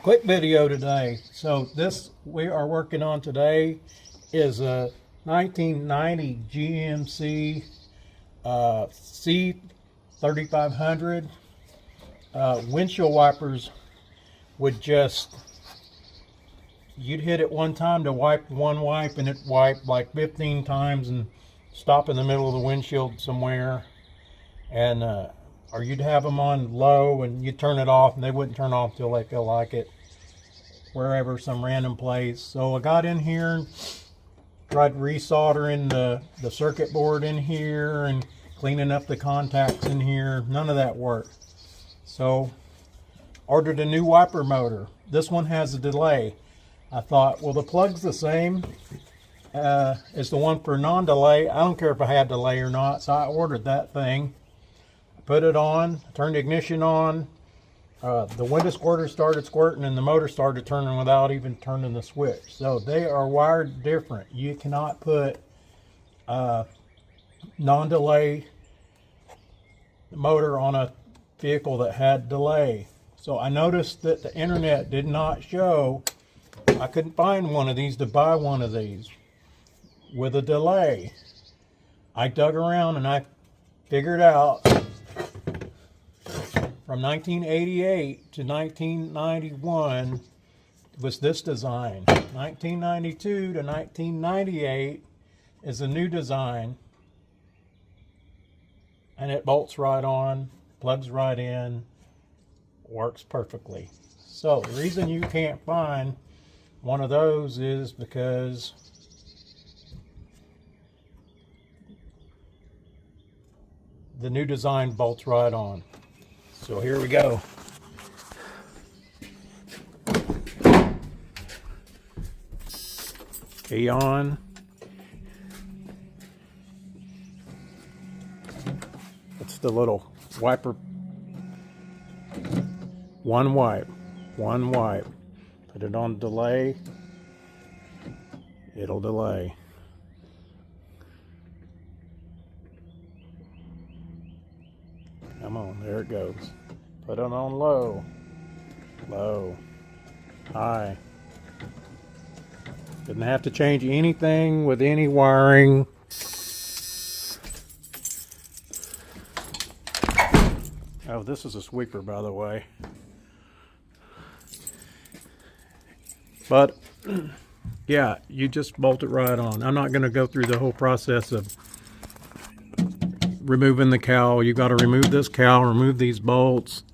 Quick video today. So this we are working on today is a 1990 GMC C3500. Windshield wipers would just, you'd hit it one time to wipe one wipe and it wiped like 15 times and stop in the middle of the windshield somewhere, and or you'd have them on low and you turn it off and they wouldn't turn off till they feel like it, wherever, some random place. So I got in here and tried resoldering the circuit board in here and cleaning up the contacts in here. None of that worked. So ordered a new wiper motor. This one has a delay. I thought, well, the plug's the same as the one for non-delay. I don't care if I had delay or not, so I ordered that thing. Put it on, turned the ignition on, the window squirter started squirting and the motor started turning without even turning the switch. So they are wired different. You cannot put non-delay motor on a vehicle that had delay. So I noticed that the internet did not show. I couldn't find one of these to buy one of these with a delay. I dug around and I figured out from 1988 to 1991 was this design. 1992 to 1998 is a new design, and it bolts right on, plugs right in, works perfectly. So the reason you can't find one of those is because the new design bolts right on. So here we go. Key on. It's the little wiper. One wipe. Put it on delay. It'll delay. Come on, there it goes. Put it on low, high. Didn't have to change anything with any wiring. Oh, this is a sweeper, by the way. But yeah, you just bolt it right on. I'm not going to go through the whole process of removing the cowl. You got to remove this cowl, remove these bolts,